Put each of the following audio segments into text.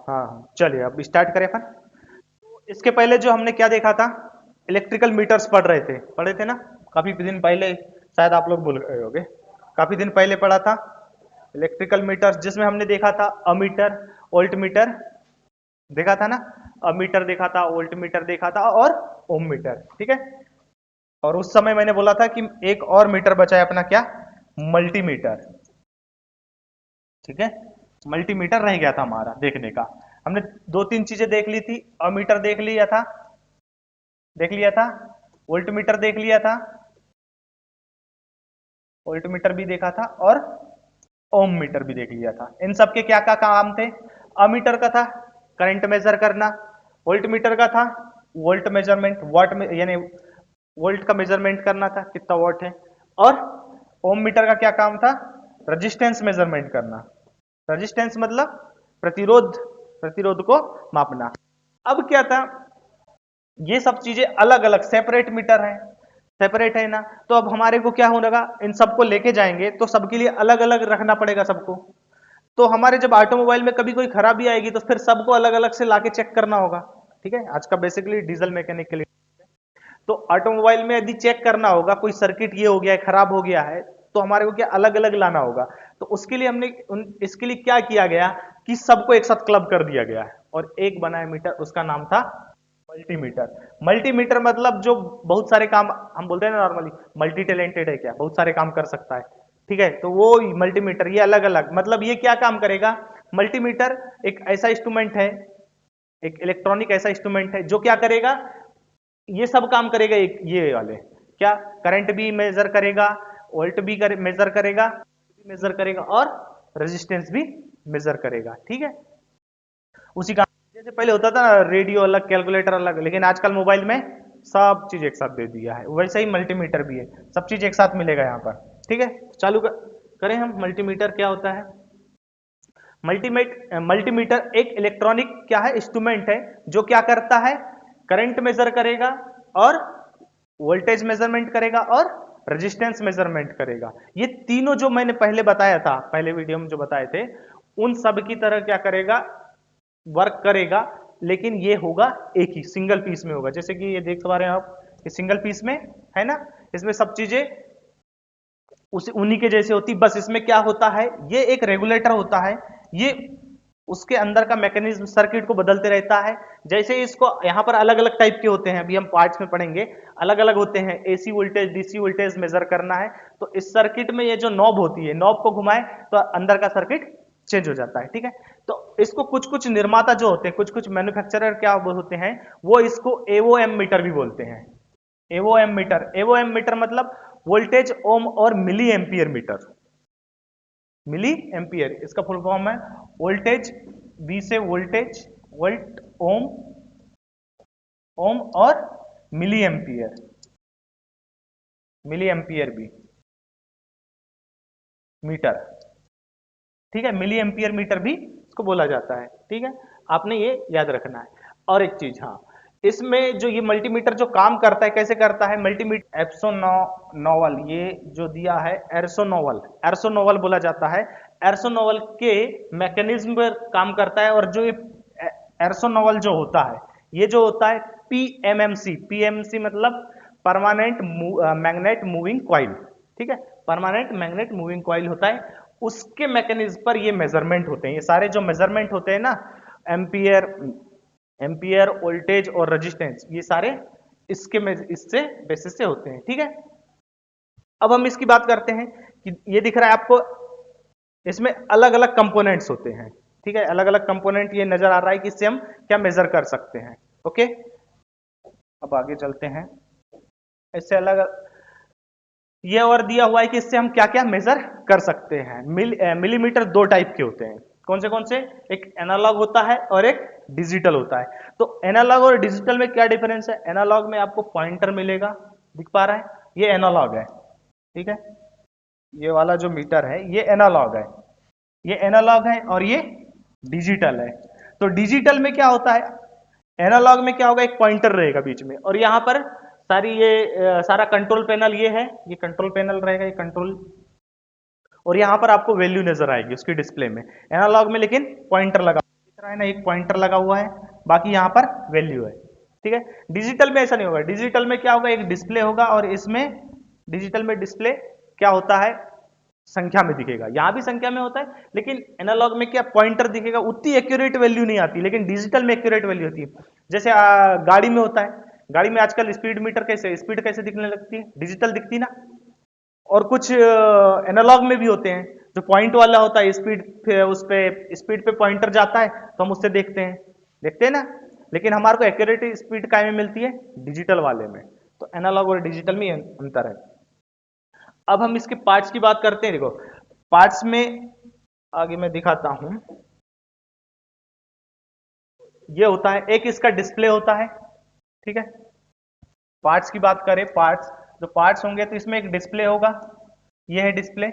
हाँ हाँ, चलिए अब स्टार्ट करें अपन। तो इसके पहले जो हमने क्या देखा था, इलेक्ट्रिकल मीटर्स पढ़े थे ना काफी दिन पहले, शायद आप लोग भूल गए होंगे। काफी दिन पहले पढ़ा था इलेक्ट्रिकल मीटर्स, जिसमें हमने देखा था अमीटर, वोल्ट मीटर देखा था ना, अमीटर देखा था, वोल्ट मीटर देखा था और ओम मीटर, ठीक है। और उस समय मैंने बोला था कि एक और मीटर बचा है अपना, क्या, मल्टीमीटर, ठीक है। मल्टीमीटर रह गया था हमारा देखने का। हमने दो तीन चीजें देख ली थी, अमीटर देख लिया था, वोल्ट मीटर देख लिया था, वोल्ट मीटर भी देखा था और ओम मीटर भी देख लिया था। इन सब के क्या क्या काम थे? अमीटर का था करंट मेजर करना, वोल्ट मीटर का था वोल्ट मेजरमेंट, वाट में यानी वोल्ट का मेजरमेंट करना था कितना वोल्ट है, और ओम मीटर का क्या काम था? रेजिस्टेंस मेजरमेंट करना। रेजिस्टेंस मतलब प्रतिरोध, प्रतिरोध को मापना। अब क्या था, ये सब चीजें अलग अलग सेपरेट मीटर है, सेपरेट है ना, तो अब हमारे को क्या होगा, इन सबको लेके जाएंगे तो सबके लिए अलग अलग रखना पड़ेगा सबको। तो हमारे जब ऑटोमोबाइल में कभी कोई खराबी आएगी तो फिर सबको अलग अलग से लाके चेक करना होगा, ठीक है। आज का बेसिकली डीजल मैकेनिक के लिए, तो ऑटोमोबाइल में यदि चेक करना होगा कोई सर्किट ये हो गया है, खराब हो गया है, तो हमारे को क्या अलग अलग लाना होगा। तो उसके लिए हमने इसके लिए क्या किया गया कि सबको एक साथ क्लब कर दिया गया है और एक बना है मीटर, उसका नाम था मल्टीमीटर। मल्टीमीटर मतलब जो बहुत सारे काम, हम बोलते हैं ना नॉर्मली मल्टी टैलेंटेड है, क्या बहुत सारे काम कर सकता है, ठीक है। तो वो मल्टीमीटर, ये अलग अलग मतलब ये क्या काम करेगा। मल्टीमीटर एक ऐसा इंस्ट्रूमेंट है, एक इलेक्ट्रॉनिक ऐसा इंस्ट्रूमेंट है जो क्या करेगा, ये सब काम करेगा। एक ये वाले क्या, करंट भी मेजर करेगा, वोल्ट भी मेजर करेगा, मेजर करेगा और रेजिस्टेंस भी मेजर करेगा, ठीक है। उसी काम, जैसे पहले होता था ना रेडियो अलग, कैलकुलेटर अलग, लेकिन आजकल मोबाइल में सब चीज एक साथ दे दिया है, वैसे ही मल्टीमीटर भी है, सब चीज एक साथ मिलेगा यहाँ पर, ठीक है। करें हम मल्टीमीटर क्या होता है। मल्टीमीटर एक इलेक्ट्रॉनिक क्या है, इंस्ट्रूमेंट है जो क्या करता है, करंट मेजर करेगा और वोल्टेज मेजरमेंट करेगा और रेजिस्टेंस मेजरमेंट करेगा। ये तीनों जो मैंने पहले बताया था, पहले वीडियो में जो बताए थे, उन सब की तरह क्या करेगा, वर्क करेगा, लेकिन ये होगा एक ही सिंगल पीस में होगा। जैसे कि ये देख पा रहे हैं आप, ये सिंगल पीस में है ना, इसमें सब चीजें उसी उन्हीं के जैसे होती, बस इसमें क्या होता है, ये एक रेगुलेटर होता है, ये उसके अंदर का मैकेनिज्म सर्किट को बदलते रहता है। जैसे इसको यहाँ पर अलग अलग टाइप के होते हैं, अभी हम पार्ट्स में पढ़ेंगे, अलग अलग होते हैं। AC voltage, DC voltage measure करना है तो इस सर्किट में ये जो नॉब होती है, नॉब को घुमाए तो अंदर का सर्किट चेंज हो जाता है, ठीक है। तो इसको कुछ कुछ निर्माता जो होते हैं, कुछ कुछ मैन्युफैक्चरर क्या होते हैं, वो इसको एओएम मीटर भी बोलते हैं। एओएम मीटर, एओएम मीटर मतलब वोल्टेज ओम और milli ampere meter. Milli ampere इसका फुल फॉर्म है, वोल्टेज, वी से वोल्टेज, वोल्ट, ओम, ओम और मिली एम्पियर, मिली एम्पियर भी मीटर, ठीक है। मिली एम्पियर मीटर भी इसको बोला जाता है, ठीक है। आपने ये याद रखना है। और एक चीज, हाँ, इसमें जो ये मल्टीमीटर जो काम करता है, कैसे करता है मल्टीमीटर, एप्सोनोवल, ये जो दिया है एर्सोनोवल, एर्सोनोवल बोला जाता है। एर्सोनोवल के मैकेनिज्म पर काम करता है। और जो ये एर्सोनोवल जो होता है, ये जो होता है पीएमएमसी, पीएमसी मतलब परमानेंट मैग्नेट मूविंग कॉइल, ठीक है। परमानेंट मैग्नेट मूविंग कॉइल होता है, उसके मैकेनिज्म पर ये मेजरमेंट होते हैं। ये सारे जो मेजरमेंट होते हैं ना, एम्पियर, एम्पियर, वोल्टेज और रेजिस्टेंस, ये सारे इससे बेसिस से होते हैं, ठीक है। अब हम इसकी बात करते हैं कि ये दिख रहा है आपको, इसमें अलग अलग कंपोनेंट्स होते हैं, ठीक है। अलग अलग कंपोनेंट ये नजर आ रहा है कि इससे हम क्या मेजर कर सकते हैं, ओके। अब आगे चलते हैं, इससे अलग ये और दिया हुआ है कि इससे हम क्या क्या मेजर कर सकते हैं। मिलीमीटर दो टाइप के होते हैं, कौन से, एक एनालॉग होता है और एक डिजिटल होता है। तो एनालॉग और डिजिटल में क्या डिफरेंस है, एनालॉग में आपको पॉइंटर मिलेगा, दिख पा रहा है, ये एनालॉग है, ठीक है। ये वाला जो मीटर है ये एनालॉग है, ये एनालॉग है और ये डिजिटल है। तो डिजिटल में क्या होता है, एनालॉग में क्या होगा, एक पॉइंटर रहेगा बीच में, और यहां पर सारी ये सारा कंट्रोल पैनल ये है, ये कंट्रोल पैनल रहेगा, ये कंट्रोल, और यहां पर आपको वैल्यू नजर आएगी उसकी डिस्प्ले में। एनालॉग में लेकिन पॉइंटर लगा, रहा है ना, एक पॉइंटर लगा हुआ है, बाकी यहाँ पर वैल्यू है। ठीक है, डिजिटल में ऐसा नहीं होगा। डिजिटल में क्या होगा, एक डिस्प्ले होगा और इसमें डिजिटल में डिस्प्ले क्या होता है, संख्या में दिखेगा। यहां भी संख्या में होता है, लेकिन एनालॉग में क्या पॉइंटर दिखेगा, उतनी एक्यूरेट वैल्यू नहीं आती, लेकिन डिजिटल में एक्यूरेट वैल्यू होती है। जैसे गाड़ी में होता है, गाड़ी में आजकल स्पीड मीटर कैसे, स्पीड कैसे दिखने लगती है, डिजिटल दिखती ना। और कुछ एनालॉग में भी होते हैं, जो पॉइंट वाला होता है, स्पीड उस पे स्पीड पे पॉइंटर जाता है तो हम उससे देखते हैं ना। लेकिन हमारे को एक्यूरेट स्पीड काय में मिलती है, डिजिटल वाले में। तो एनालॉग और डिजिटल में अंतर है। अब हम इसके पार्ट्स की बात करते हैं। देखो पार्ट्स में आगे मैं दिखाता हूं, ये होता है एक इसका डिस्प्ले होता है। ठीक है, पार्ट्स की बात करें, पार्ट्स जो पार्ट्स होंगे तो इसमें एक डिस्प्ले होगा, ये है डिस्प्ले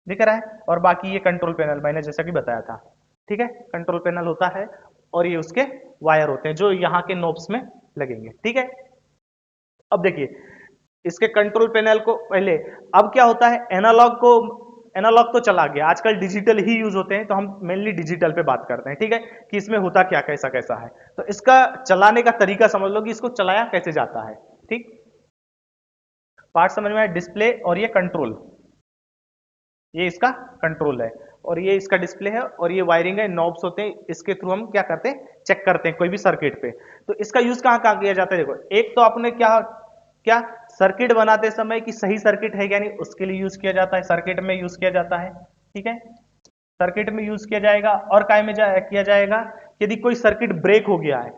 दिख रहा है, और बाकी ये कंट्रोल पैनल मैंने जैसा कि बताया था। ठीक है, कंट्रोल पैनल होता है और ये उसके वायर होते हैं जो यहाँ के नोब्स में लगेंगे। ठीक है, अब देखिए इसके कंट्रोल पैनल को पहले, अब क्या होता है, एनालॉग तो चला गया, आजकल डिजिटल ही यूज होते हैं, तो हम मेनली डिजिटल पे बात करते हैं। ठीक है, कि इसमें होता क्या, कैसा कैसा है, तो इसका चलाने का तरीका समझ लो कि इसको चलाया कैसे जाता है। ठीक, पार्ट समझ में आया, डिस्प्ले और ये कंट्रोल, ये इसका कंट्रोल है और ये इसका डिस्प्ले है और ये वायरिंग है, नॉब्स होते हैं, इसके थ्रू हम क्या करते हैं, चेक करते हैं कोई भी सर्किट पे। तो इसका यूज कहां कहां किया जाता है, देखो एक तो आपने क्या क्या सर्किट बनाते समय कि सही सर्किट है क्या नहीं, उसके लिए यूज किया जाता है, सर्किट में यूज किया जाता है। ठीक है, सर्किट में यूज किया जाएगा, और काय में किया जाएगा, यदि कोई सर्किट ब्रेक हो गया है,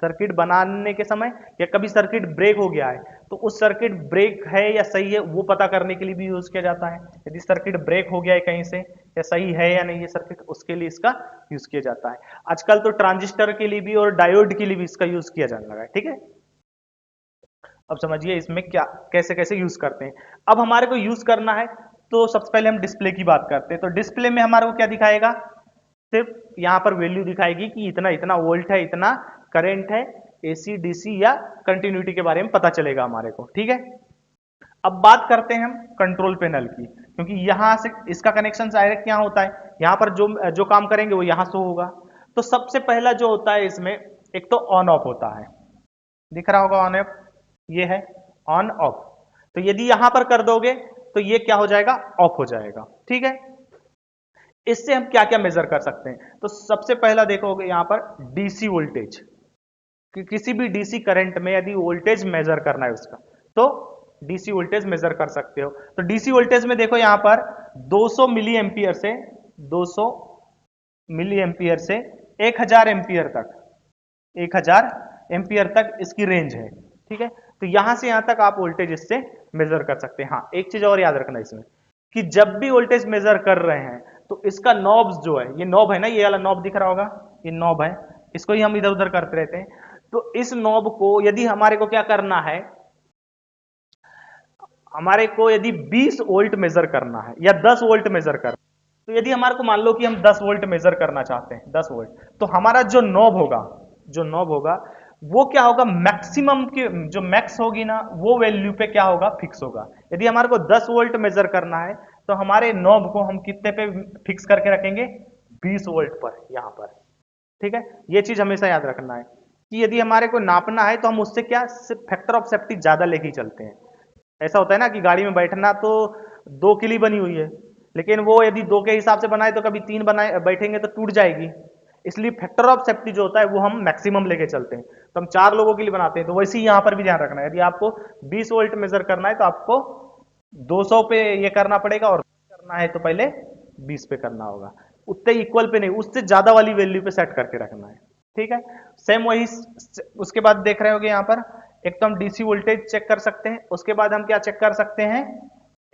सर्किट बनाने के समय या कभी सर्किट ब्रेक हो गया है, तो उस सर्किट ब्रेक है या सही है वो पता करने के लिए भी यूज किया जाता है। यदि सर्किट ब्रेक हो गया है कहीं से, या सही है या नहीं ये सर्किट, उसके लिए इसका यूज किया जाता है। आजकल तो ट्रांजिस्टर के लिए भी और डायोड के लिए भी इसका यूज किया जाने लगा है। ठीक है, अब समझिए इसमें क्या कैसे कैसे यूज करते हैं। अब हमारे को यूज करना है तो सबसे पहले हम डिस्प्ले की बात करते हैं। तो डिस्प्ले में हमारे को क्या दिखाएगा, सिर्फ यहां पर वैल्यू दिखाएगी कि इतना इतना वोल्ट है, इतना करंट है, एसी डीसी या कंटिन्यूटी के बारे में पता चलेगा हमारे को। ठीक है, अब बात करते हैं हम कंट्रोल पैनल की, क्योंकि यहां से इसका कनेक्शन डायरेक्ट यहां होता है, यहां पर जो जो काम करेंगे वो यहां से होगा। तो सबसे पहला जो होता है इसमें, एक तो ऑन ऑफ होता है, दिख रहा होगा ऑन ऑफ, ये है ऑन ऑफ। तो यदि यहां पर कर दोगे तो ये क्या हो जाएगा, ऑफ हो जाएगा। ठीक है, इससे हम क्या क्या मेजर कर सकते हैं, तो सबसे पहला देखोगे यहां पर डीसी वोल्टेज, कि किसी भी डीसी करंट में यदि वोल्टेज मेजर करना है उसका, तो डीसी वोल्टेज मेजर कर सकते हो। तो डीसी वोल्टेज में देखो यहां पर 200 मिली एम्पियर से 200 मिली एम्पियर से 1000 एम्पियर तक, 1000 एम्पियर तक इसकी रेंज है। ठीक है, तो यहां से यहां तक आप वोल्टेज इससे मेजर कर सकते हैं। हाँ, एक चीज और याद रखना इसमें, कि जब भी वोल्टेज मेजर कर रहे हैं तो इसका नॉब्स जो है, ये नॉब है ना, ये वाला नॉब दिख रहा होगा, ये नॉब है, इसको ही हम इधर उधर करते रहते हैं। तो इस नॉब को यदि हमारे को क्या करना है, हमारे को यदि 20 वोल्ट मेजर करना है या 10 वोल्ट मेजर करना है, तो यदि हमारे को मान लो कि हम 10 वोल्ट मेजर करना चाहते हैं, 10 वोल्ट, तो हमारा जो नॉब होगा, जो नॉब होगा वो क्या होगा, मैक्सिमम की जो मैक्स होगी ना वो वैल्यू पे क्या होगा, फिक्स होगा। यदि हमारे को 10 वोल्ट मेजर करना है तो हमारे नॉब को हम कितने पे फिक्स करके रखेंगे, 20 वोल्ट पर, यहां पर। ठीक है, ये चीज हमेशा याद रखना है कि यदि हमारे को नापना है तो हम उससे क्या, फैक्टर ऑफ सेफ्टी ज्यादा लेके ही चलते हैं। ऐसा होता है ना कि गाड़ी में बैठना तो 2 के लिए बनी हुई है, लेकिन वो यदि 2 के हिसाब से बनाए तो कभी 3 बनाए बैठेंगे तो टूट जाएगी। इसलिए फैक्टर ऑफ सेफ्टी जो होता है वो हम मैक्सिमम लेके चलते हैं, तो हम 4 लोगों के लिए बनाते हैं। तो वैसे ही यहां पर भी ध्यान रखना है, यदि आपको 20 वोल्ट मेजर करना है तो आपको 200 पे ये करना पड़ेगा, और करना है तो पहले 20 पे करना होगा। उतने इक्वल पे नहीं, उससे ज्यादा वाली वैल्यू पे सेट करके रखना है। ठीक है, सेम वही। उसके बाद देख रहे होगे यहां पर, एक तो हम डीसी वोल्टेज चेक कर सकते हैं, उसके बाद हम क्या चेक कर सकते हैं,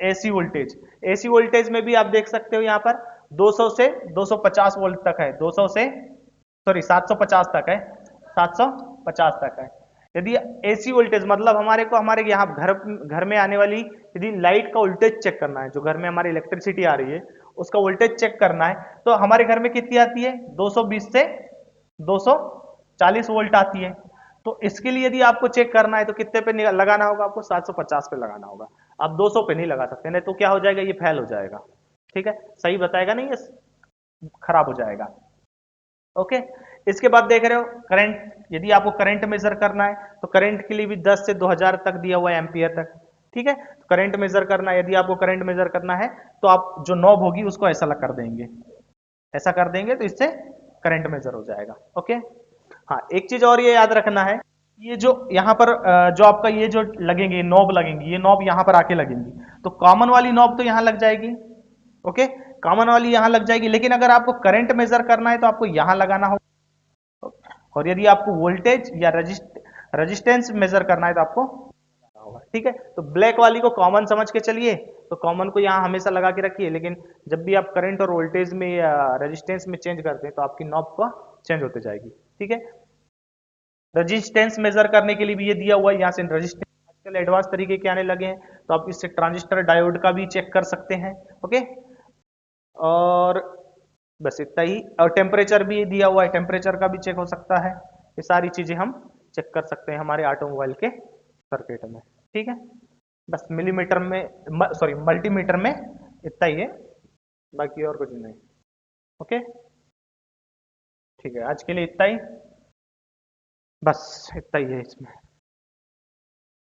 एसी वोल्टेज। एसी वोल्टेज में भी आप देख सकते हो यहां पर 200 से 250 वोल्ट तक है, 200 से सॉरी 750 तक है, 750 तक है। यदि एसी वोल्टेज मतलब हमारे को हमारे यहाँ घर में आने वाली यदि लाइट का वोल्टेज चेक करना है, जो घर में हमारी इलेक्ट्रिसिटी आ रही है उसका वोल्टेज चेक करना है, तो हमारे घर में कितनी आती है, 220 से 240 वोल्ट आती है। तो इसके लिए यदि आपको चेक करना है तो कितने पे लगाना होगा, आपको 750 पे लगाना होगा। आप 200 पे नहीं लगा सकते, नहीं तो क्या हो जाएगा, ये फेल हो जाएगा। ठीक है, सही बताएगा नहीं, ये खराब हो जाएगा। ओके। इसके बाद देख रहे हो करंट, यदि आपको करंट मेजर करना है तो करंट के लिए भी 10 से 2000 तक दिया हुआ है, एम्पियर तक। ठीक है, तो करंट मेजर करना है, यदि आपको करंट मेजर करना है तो आप जो नॉब होगी उसको ऐसा कर देंगे, ऐसा कर देंगे तो इससे करंट मेजर हो जाएगा। ओके। हाँ, एक चीज और ये याद रखना है, ये जो यहाँ पर जो आपका ये जो लगेंगे नॉब लगेंगी, ये नॉब यहाँ पर आके लगेंगी, तो कॉमन वाली नॉब तो यहाँ लग जाएगी। ओके, कॉमन वाली यहाँ लग जाएगी, लेकिन अगर आपको करंट मेजर करना है तो आपको यहाँ लगाना होगा, और यदि आपको वोल्टेज या रजिस्टेंस मेजर करना है तो आपको होगा। ठीक है, तो ब्लैक वाली को कॉमन समझ के चलिए, तो कॉमन को यहाँ हमेशा लगा के रखिए, लेकिन जब भी आप करंट और वोल्टेज में या रेजिस्टेंस में चेंज करते हैं तो आपकी नॉब को चेंज होते जाएगी। ठीक है, रेजिस्टेंस मेजर करने के लिए भी ये दिया हुआ है, यहाँ से रेजिस्टेंस आजकल एडवांस तरीके के आने लगे हैं, तो आप इससे ट्रांजिस्टर डायोड का भी चेक कर सकते हैं। ओके, और बस इतना ही, और टेम्परेचर भी दिया हुआ है, टेम्परेचर का भी चेक हो सकता है। ये सारी चीजें हम चेक कर सकते हैं हमारे ऑटोमोबाइल के सर्किट में। ठीक है, बस मिलीमीटर में, सॉरी मल्टीमीटर में इतना ही है, बाकी और कुछ नहीं। ओके, ठीक है, आज के लिए इतना ही, बस इतना ही है इसमें।